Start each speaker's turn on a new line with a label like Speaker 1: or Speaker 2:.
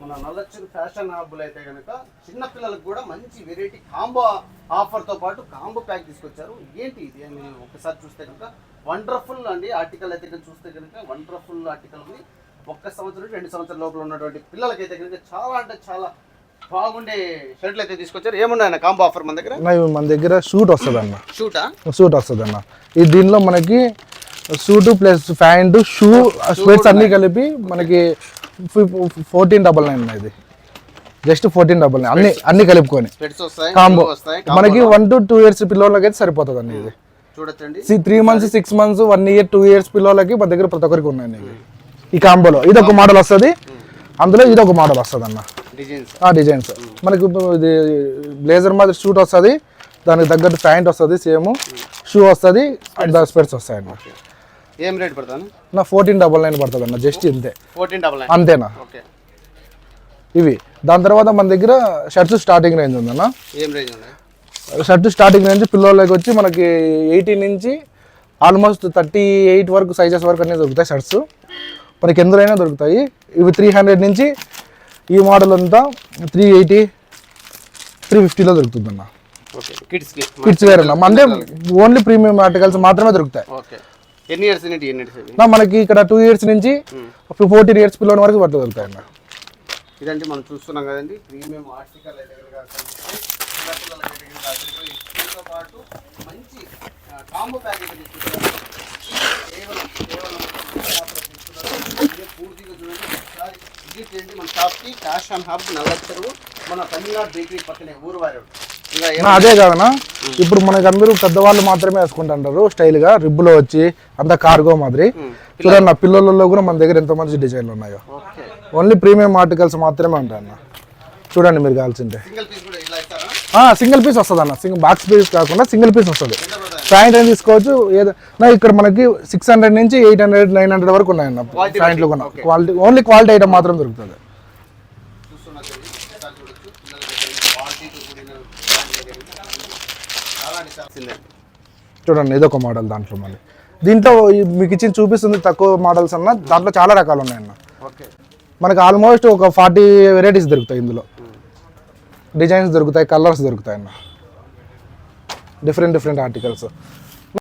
Speaker 1: మన నల్లచ్చూరు ఫ్యాషన్ హబ్లో అయితే కనుక చిన్నపిల్లలకు కూడా మంచి వెరైటీ కాంబో ఆఫర్తో పాటు కాంబో ప్యాక్ తీసుకొచ్చారు. ఏంటి ఇది అని ఒకసారి చూస్తే కనుక వండర్ఫుల్ అండి. ఆర్టికల్ అయితే కనుక చూస్తే కనుక వండర్ఫుల్ ఆర్టికల్ ఉంది. 1 సంవత్సరం 2 సంవత్సరాల లోపల ఉన్నటువంటి పిల్లలకైతే కనుక చాలా అంటే చాలా బాగుండే షర్ట్లు అయితే తీసుకొచ్చారు. ఏమున్నాయన్న కాంబో ఆఫర్ మన దగ్గర?
Speaker 2: మన దగ్గర షూట్ వస్తుంది అన్న.
Speaker 1: షూట్
Speaker 2: వస్తుంది అన్న. ఈ దీనిలో మనకి సూట్ ప్లస్ ప్యాంటు షూ స్పెట్స్ అన్ని కలిపి మనకి 1499 ఇది. జస్ట్ 1499 అన్ని కలుపుకొని కాంబో. మనకి 1 to 2 years పిల్లలకి అయితే సరిపోతుంది అండి ఇది.
Speaker 1: చూడొచ్చండి.
Speaker 2: 3 months 6 months 1 year 2 years పిల్లలకి మన దగ్గర ప్రతి ఒక్కరికి ఉన్నాయండి ఈ కాంబోలో. ఇది ఒక మోడల్ వస్తుంది, అందులో ఇది ఒక మోడల్ వస్తుంది అన్న. డిజైన్స్ మనకి ఇది బ్లేజర్ మాదిరి షూట్ వస్తుంది, దానికి తగ్గట్టు ప్యాంట్ వస్తుంది, సేమ్ షూ వస్తుంది, స్పెట్స్ వస్తాయండి.
Speaker 1: ఏం రేట్ పడుతుంది?
Speaker 2: నా 1499 పడుతుంది అన్న. జస్ట్ ఇంతే.
Speaker 1: 1499
Speaker 2: అంతేనా? ఇవి. దాని తర్వాత మన దగ్గర షర్ట్స్ స్టార్టింగ్ రేంజ్ ఉందన్న.
Speaker 1: ఏం రేంజ్ ఉంది?
Speaker 2: షర్ట్ స్టార్టింగ్ రేంజ్ పిల్లలకి వచ్చి మనకి 18 నుంచి ఆల్మోస్ట్ 38 వరకు సైజెస్ వరకు అన్నీ దొరుకుతాయి షర్ట్స్. మనకి ఎందులోనైనా దొరుకుతాయి. ఇవి 300 నుంచి ఈ మోడల్ అంతా 380 350లో దొరుకుతుంది అన్న. కిడ్స్ వేర్ అన్న. అంటే ఓన్లీ ప్రీమియం ఆర్టికల్స్ మాత్రమే దొరుకుతాయి.
Speaker 1: ఎన్ని ఇయర్స్ నుండి
Speaker 2: మనకి ఇక్కడ 2 years నుంచి 14 years పిల్లల వరకు బట్టలు దొరుకుతాయి అన్న.
Speaker 1: ఇదంటే మనం చూస్తున్నాం కదండి ప్రీమియం ఆర్టికల్ పాటు మంచి కాంబో ప్యాకేజ్ పూర్తిగా చూడండి. మన షాప్కి ఫ్యాషన్ హబ్ నల్లచెరువు, మన తమిళనాడు బేకరీ పక్కనే ఊరు వారు.
Speaker 2: అదే కాదన్నా, ఇప్పుడు మనకి అందరూ పెద్దవాళ్ళు మాత్రమే వేసుకుంటుంటారు స్టైల్ గా, రిబ్బులో వచ్చి అంత కార్గో మాదిరి. చూడండి నా పిల్లలలో కూడా మన దగ్గర ఎంత మంచి డిజైన్లు ఉన్నాయో. ఓన్లీ ప్రీమియం ఆర్టికల్స్ మాత్రమే ఉంటాయి అన్న. చూడండి మీరు కావాల్సిందే. సింగిల్ పీస్ వస్తుంది అన్న. బాక్స్ పీస్ కాకుండా సింగిల్ పీస్ వస్తుంది. ప్యాంట్ అని తీసుకోవచ్చు. ఏదైనా ఇక్కడ మనకి 600 నుంచి 800 900 వరకు ఉన్నాయన్న ప్యాంట్లు కూడా. క్వాలిటీ ఓన్లీ క్వాలిటీ ఐటమ్ మాత్రం దొరుకుతుంది. చూడండి ఇదొక మోడల్. దాంట్లో మళ్ళీ దీంట్లో మీకు ఇచ్చి చూపిస్తుంది తక్కువ మోడల్స్ అన్న. దాంట్లో చాలా రకాలు ఉన్నాయన్న. మనకి ఆల్మోస్ట్ ఒక 40 వెరైటీస్ దొరుకుతాయి. ఇందులో డిజైన్స్ దొరుకుతాయి, కలర్స్ దొరుకుతాయి అన్న. Different articles.